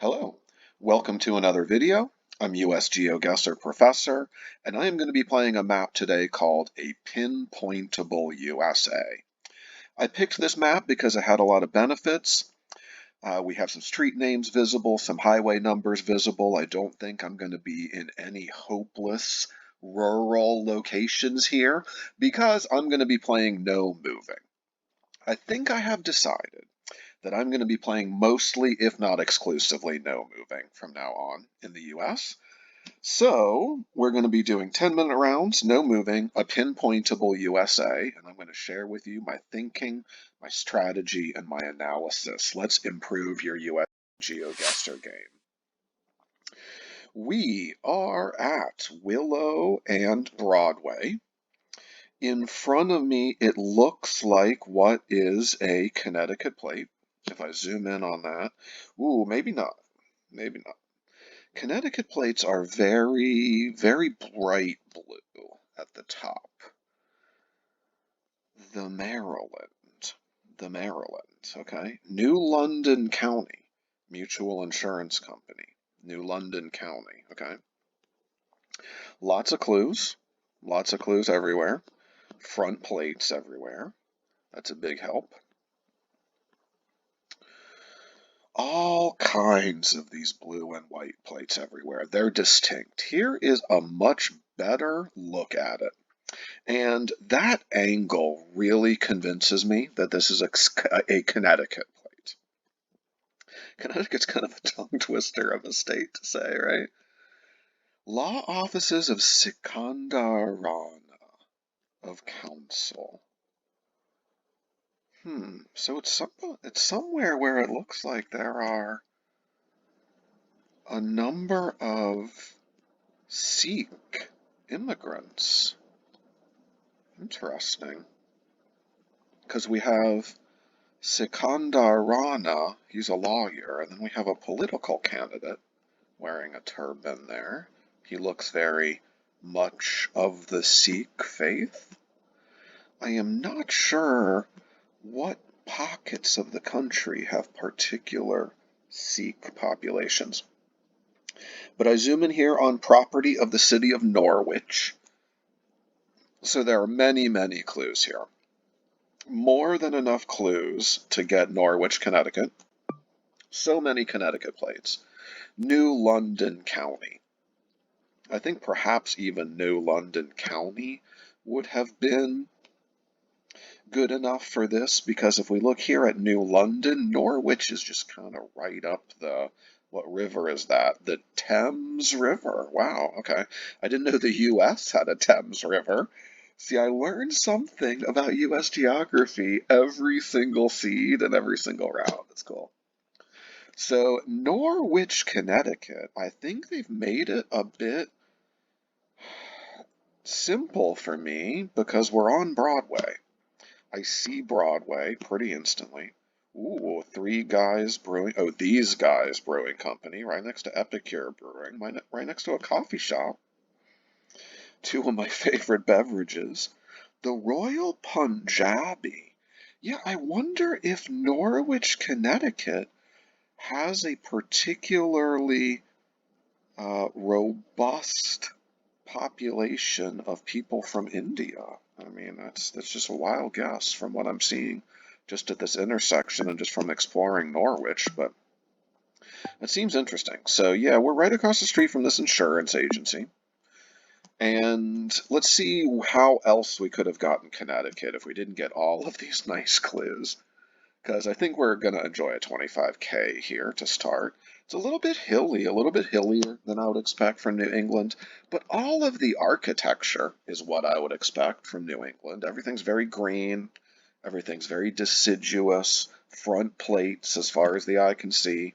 Hello, welcome to another video. I'm US Geoguessr professor, and I am going to be playing a map today called A Pinpointable USA. I picked this map because it had a lot of benefits. We have some street names visible, some highway numbers visible. I don't think I'm going to be in any hopeless rural locations here because I'm going to be playing no moving. I think I have decided that I'm going to be playing mostly, if not exclusively, no moving from now on in the US. So we're going to be doing 10-minute rounds, no moving, a pinpointable USA, and I'm going to share with you my thinking, my strategy, and my analysis. Let's improve your US GeoGuessr game. We are at Willow and Broadway. In front of me, it looks like what is a Connecticut plate. If I zoom in on that, ooh, maybe not, maybe not. Connecticut plates are very, very bright blue at the top. The Maryland, okay? New London County, Mutual Insurance Company, New London County, okay? Lots of clues everywhere. Front plates everywhere. That's a big help. All kinds of these blue and white plates everywhere. They're distinct. Here is a much better look at it. And that angle really convinces me that this is a Connecticut plate. Connecticut's kind of a tongue twister of a state to say, right? Law offices of Sikandarana of Council. So it's somewhere where it looks like there are a number of Sikh immigrants. Interesting. Because we have Sikandar Rana, he's a lawyer, and then we have a political candidate wearing a turban there. He looks very much of the Sikh faith. I am not sure what pockets of the country have particular Sikh populations. But I zoom in here on property of the city of Norwich. So there are many, many clues here. More than enough clues to get Norwich, Connecticut. So many Connecticut plates. New London County. I think perhaps even New London County would have been good enough for this, because if we look here at New London, Norwich is just kind of right up what river is that? The Thames River. Wow, okay. I didn't know the US had a Thames River. See, I learned something about US geography every single seed and every single round. That's cool. So Norwich, Connecticut, I think they've made it a bit simple for me because we're on Broadway. I see Broadway pretty instantly. Ooh, Three Guys Brewing. Oh, These Guys Brewing Company, right next to Epicure Brewing, right next to a coffee shop. Two of my favorite beverages. The Royal Punjabi. Yeah, I wonder if Norwich, Connecticut has a particularly robust population of people from India. I mean, that's just a wild guess from what I'm seeing just at this intersection and just from exploring Norwich, but it seems interesting. So yeah, we're right across the street from this insurance agency. And let's see how else we could have gotten Connecticut if we didn't get all of these nice clues, because I think we're going to enjoy a 25K here to start. It's a little bit hilly, a little bit hillier than I would expect from New England, but all of the architecture is what I would expect from New England. Everything's very green, everything's very deciduous, front plates as far as the eye can see.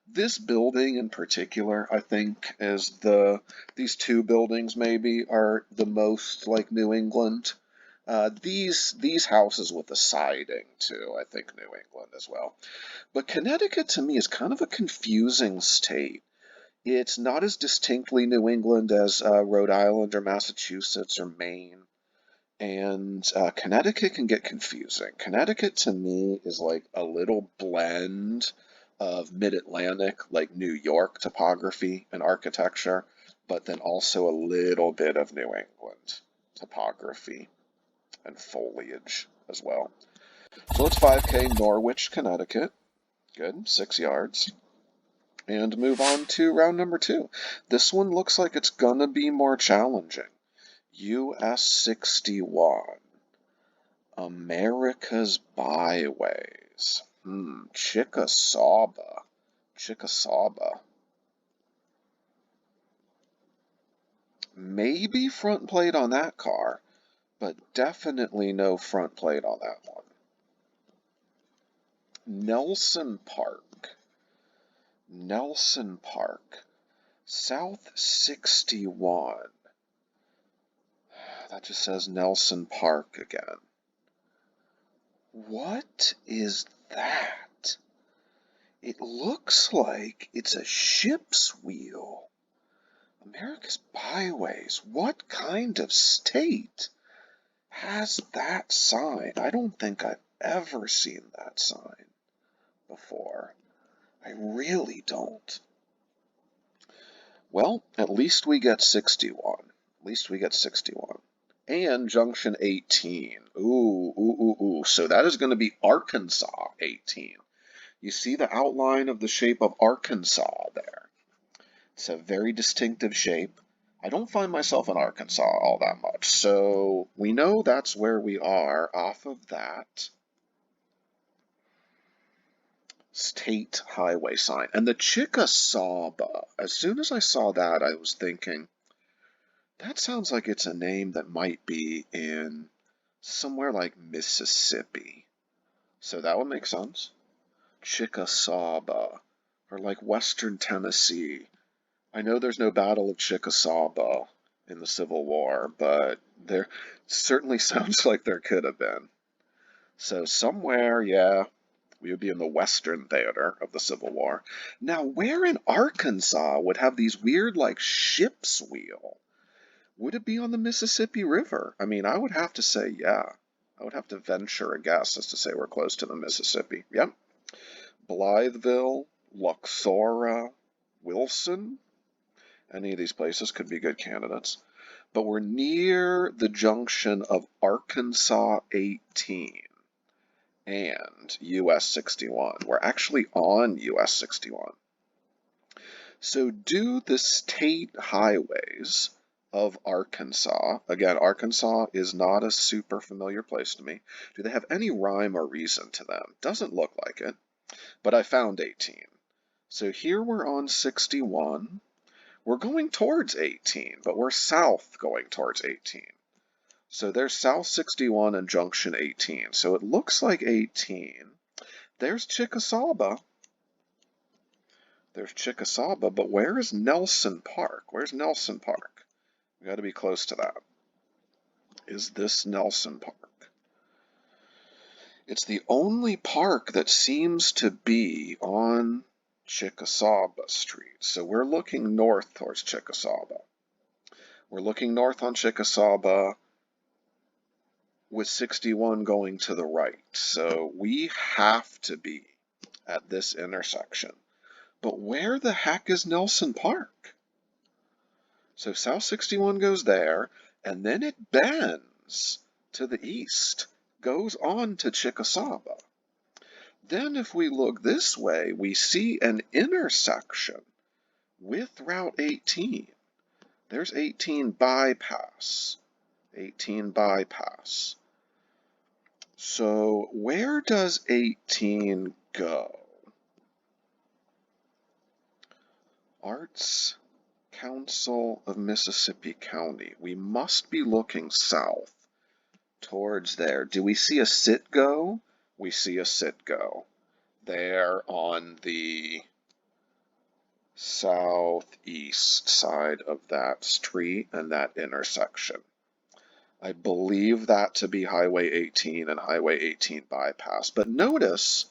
This building in particular, I think, these two buildings maybe are the most like New England. These houses with the siding too, I think New England as well. But Connecticut to me is kind of a confusing state. It's not as distinctly New England as Rhode Island or Massachusetts or Maine. And Connecticut can get confusing. Connecticut to me is like a little blend of mid-Atlantic, like New York topography and architecture, but then also a little bit of New England topography and foliage as well. So it's 5K Norwich, Connecticut. Good, 6 yards. And move on to round number 2. This one looks like it's gonna be more challenging. US 61. America's byways. Chickasaw. Maybe front plate on that car, but definitely no front plate on that one. Nelson Park. South 61. That just says Nelson Park again. What is that? It looks like it's a ship's wheel. America's byways. What kind of state has that sign? I don't think I've ever seen that sign before. I really don't. Well, at least we get 61. And junction 18. Ooh. So that is going to be Arkansas 18. You see the outline of the shape of Arkansas there. It's a very distinctive shape. I don't find myself in Arkansas all that much, so we know that's where we are off of that state highway sign. And the Chickasaw, as soon as I saw that, I was thinking, that sounds like it's a name that might be in somewhere like Mississippi. So that would make sense. Chickasaw, or like Western Tennessee. I know there's no Battle of Chickasaw in the Civil War, but there certainly sounds like there could have been. So somewhere, yeah, we would be in the Western theater of the Civil War. Now, where in Arkansas would have these weird, like, ship's wheel? Would it be on the Mississippi River? I mean, I would have to say, yeah. I would have to venture a guess as to say we're close to the Mississippi. Yep. Blytheville, Luxora, Wilson. Any of these places could be good candidates. But we're near the junction of Arkansas 18 and US 61. We're actually on US 61. So do the state highways of Arkansas, again, Arkansas is not a super familiar place to me, do they have any rhyme or reason to them? Doesn't look like it, but I found 18. So here we're on 61. We're going towards 18, but we're south going towards 18. So there's South 61 and Junction 18. So it looks like 18. There's Chickasaw. But where is Nelson Park? Where's Nelson Park? We got to be close to that. Is this Nelson Park? It's the only park that seems to be on Chickasaw Street. So we're looking north towards Chickasaw. We're looking north on Chickasaw with 61 going to the right. So we have to be at this intersection. But where the heck is Nelson Park? So South 61 goes there, and then it bends to the east, goes on to Chickasaw. Then if we look this way, we see an intersection with Route 18. There's 18 bypass. So where does 18 go? Arts Council of Mississippi County. We must be looking south towards there. Do we see a Citgo? We see a Citgo there on the southeast side of that street and that intersection. I believe that to be Highway 18 and Highway 18 bypass. But notice,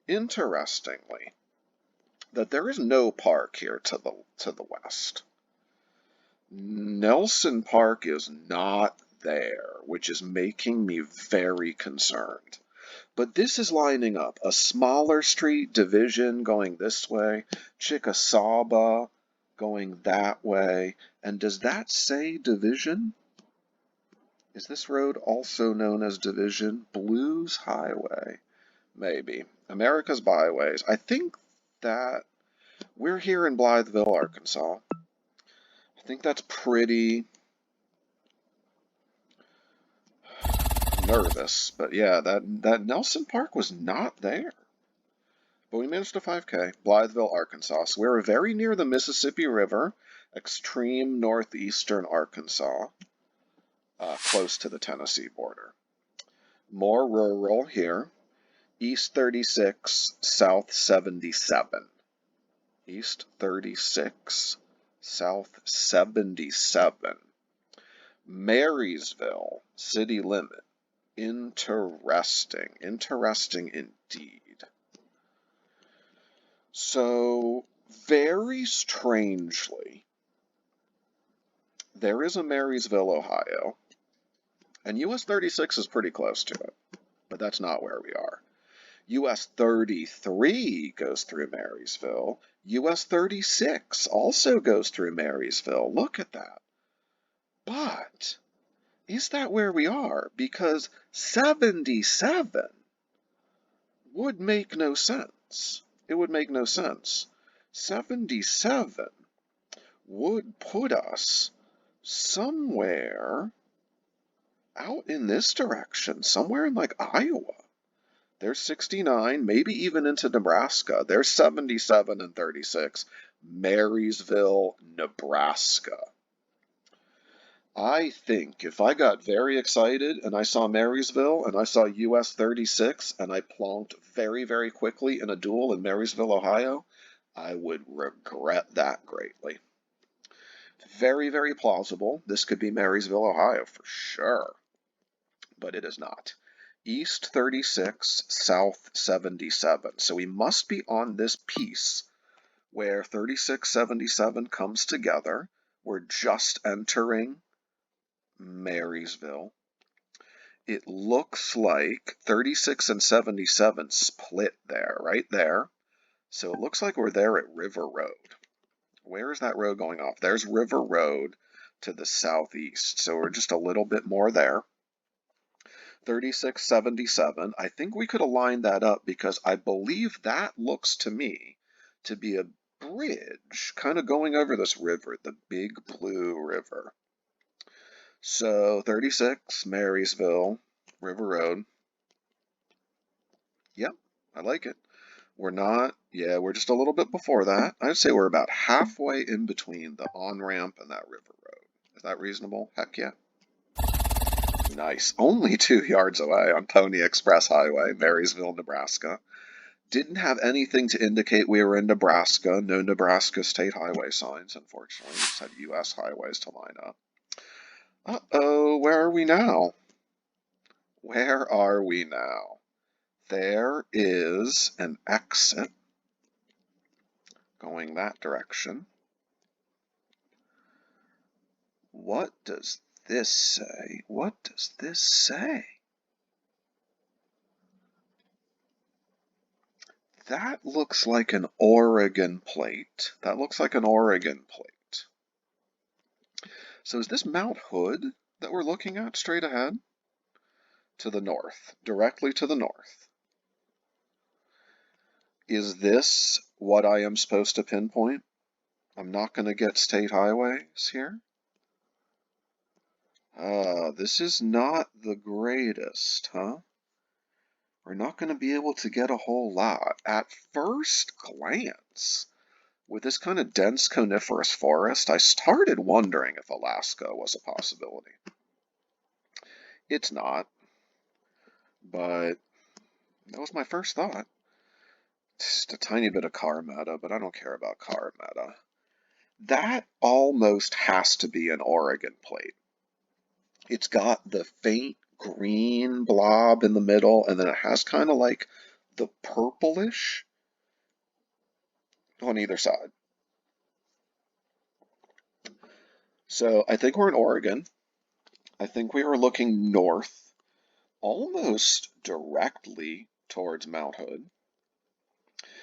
interestingly, that there is no park here to the west. Nelson Park is not there, which is making me very concerned. But this is lining up. A smaller street, Division, going this way. Chickasaw going that way. And does that say Division? Is this road also known as Division? Blues Highway. Maybe. America's Byways. I think that we're here in Blytheville, Arkansas. I think that's pretty nervous. But yeah, that Nelson Park was not there. But we managed a 5K, Blytheville, Arkansas. So we're very near the Mississippi River, extreme northeastern Arkansas, close to the Tennessee border. More rural here. East 36, South 77. East 36, South 77. Marysville, city limit. Interesting. Interesting indeed. So, very strangely, there is a Marysville, Ohio, and US 36 is pretty close to it, but that's not where we are. US 33 goes through Marysville. US 36 also goes through Marysville. Look at that. But is that where we are? Because 77 would make no sense. It would make no sense. 77 would put us somewhere out in this direction, somewhere in like Iowa. There's 69, maybe even into Nebraska. There's 77 and 36. Marysville, Nebraska. I think if I got very excited and I saw Marysville and I saw US 36 and I plonked very, very quickly in a duel in Marysville, Ohio, I would regret that greatly. Very, very plausible. This could be Marysville, Ohio for sure, but it is not. East 36, South 77. So we must be on this piece where 3677 comes together. We're just entering Marysville. It looks like 36 and 77 split there, right there. So it looks like we're there at River Road. Where is that road going off? There's River Road to the southeast. So we're just a little bit more there. 3677. I think we could align that up because I believe that looks to me to be a bridge kind of going over this river, the Big Blue River. So 36, Marysville, River Road. Yep, I like it. We're not, yeah, we're just a little bit before that. I'd say we're about halfway in between the on-ramp and that river road. Is that reasonable? Heck yeah. Nice. Only 2 yards away on Pony Express Highway, Marysville, Nebraska. Didn't have anything to indicate we were in Nebraska. No Nebraska state highway signs, unfortunately. We just had U.S. highways to line up. Uh-oh, where are we now? Where are we now? There is an exit going that direction. What does this say? What does this say? That looks like an Oregon plate. That looks like an Oregon plate. So is this Mount Hood that we're looking at straight ahead? To the north, directly to the north. Is this what I am supposed to pinpoint? I'm not going to get state highways here. This is not the greatest, huh? We're not going to be able to get a whole lot. At first glance, with this kind of dense coniferous forest, I started wondering if Alaska was a possibility. It's not, but that was my first thought. Just a tiny bit of car meta, but I don't care about car meta. That almost has to be an Oregon plate. It's got the faint green blob in the middle, and then it has kind of like the purplish on either side. So I think we're in Oregon. I think we were looking north almost directly towards Mount Hood.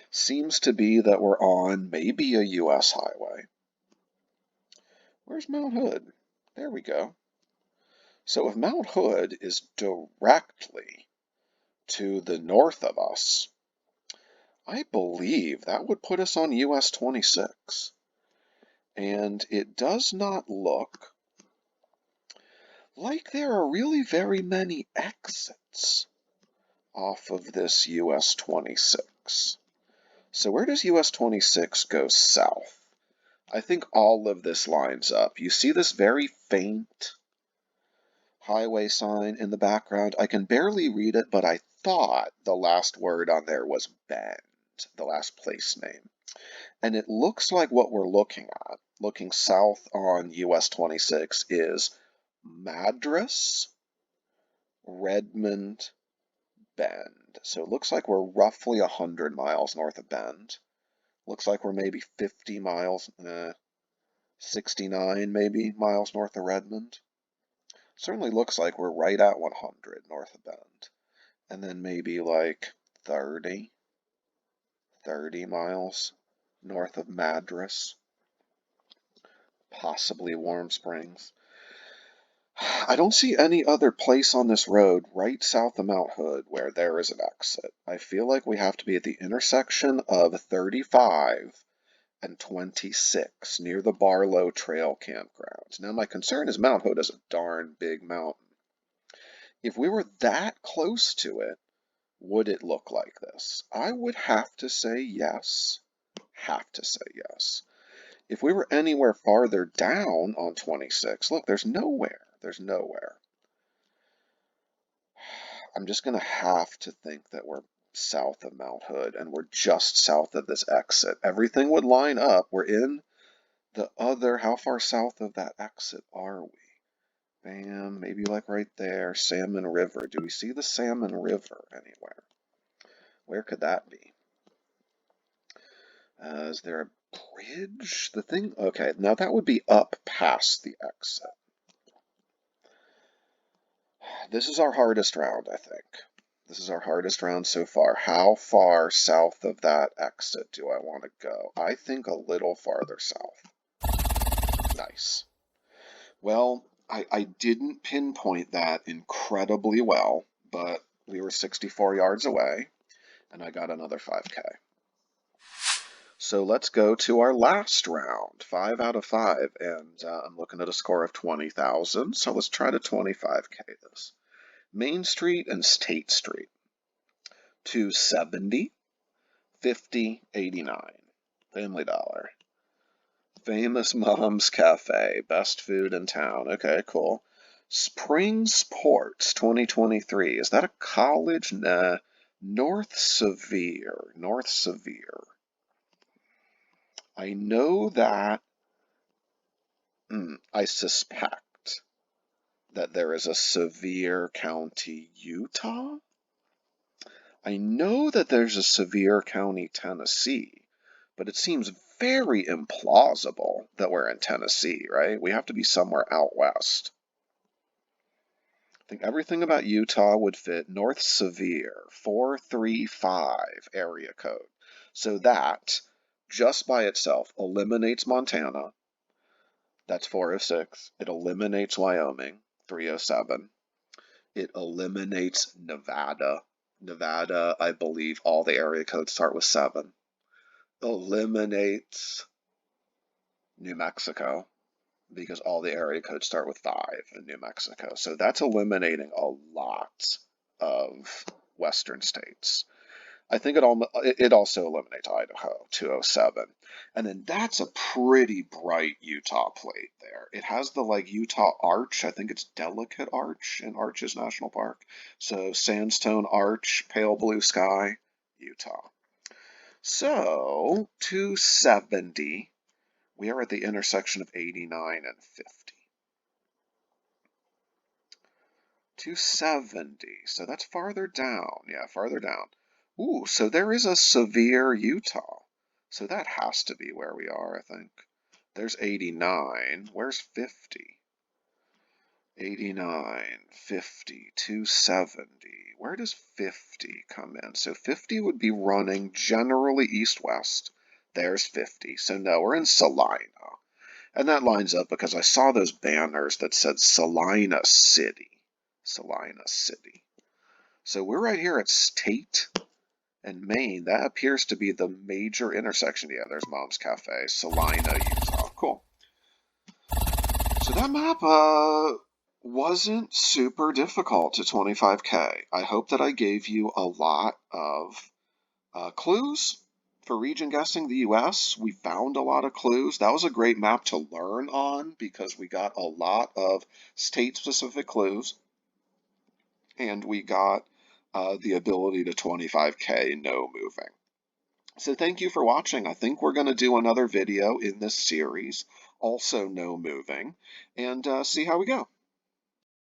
Seems to be that we're on maybe a US highway. Where's Mount Hood? There we go. So if Mount Hood is directly to the north of us, I believe that would put us on US 26. And it does not look like there are really very many exits off of this US 26. So where does US 26 go south? I think all of this lines up. You see this very faint highway sign in the background? I can barely read it, but I thought the last word on there was Bend, the last place name. And it looks like what we're looking at, looking south on US 26, is Madras, Redmond, Bend. So it looks like we're roughly 100 miles north of Bend. Looks like we're maybe 50 miles, 69 maybe miles north of Redmond. Certainly looks like we're right at 100 north of Bend. And then maybe like 30 miles north of Madras, possibly Warm Springs. I don't see any other place on this road right south of Mount Hood where there is an exit. I feel like we have to be at the intersection of 35 and 26 near the Barlow Trail campgrounds. Now my concern is Mount Hood is a darn big mountain. If we were that close to it, would it look like this? I would have to say yes. Have to say yes. If we were anywhere farther down on 26, look, there's nowhere. There's nowhere. I'm just going to have to think that we're south of Mount Hood and we're just south of this exit. Everything would line up. We're in the other, how far south of that exit are we? Bam, maybe like right there, Salmon River. Do we see the Salmon River anywhere? Where could that be? Is there a bridge? The thing, okay, now that would be up past the exit. This is our hardest round, I think. This is our hardest round so far. How far south of that exit do I want to go? I think a little farther south. Nice. Well, I didn't pinpoint that incredibly well, but we were 64 yards away, and I got another 5K. So let's go to our last round, 5 out of 5, and I'm looking at a score of 20,000, so let's try to 25K this. Main Street and State Street, 270, 50, 89. Family Dollar. Famous Mom's Cafe, best food in town. Okay, cool. Springs Ports 2023. Is that a college? Nah. North Severe. North Severe. I know that. I suspect that there is a Sevier County, Utah. I know that there's a Sevier County, Tennessee, but it seems very implausible that we're in Tennessee, right? We have to be somewhere out west. I think everything about Utah would fit. North Sevier, 435 area code. So that, just by itself, eliminates Montana. That's 406. It eliminates Wyoming, 307. It eliminates Nevada. Nevada, I believe all the area codes start with 7. Eliminates New Mexico because all the area codes start with 5 in New Mexico. So that's eliminating a lot of western states. I think it also eliminates Idaho, 207. And then that's a pretty bright Utah plate there. It has the like Utah Arch. I think it's Delicate Arch in Arches National Park. So sandstone arch, pale blue sky, Utah. So 270. We are at the intersection of 89 and 50. 270. So that's farther down. Yeah, farther down. Ooh, so there is a Sevier, Utah. So that has to be where we are, I think. There's 89. Where's 50? 89, 50, 270. Where does 50 come in? So 50 would be running generally east-west. There's 50. So no, we're in Salina. And that lines up because I saw those banners that said Salina City. Salina City. So we're right here at State and Maine. That appears to be the major intersection. Yeah, there's Mom's Cafe, Salina, Utah. Cool. So that map wasn't super difficult to 25K. I hope that I gave you a lot of clues for region guessing the US. We found a lot of clues. That was a great map to learn on because we got a lot of state-specific clues, and we got the ability to 25K no moving. So thank you for watching. I think we're going to do another video in this series, also no moving, and see how we go.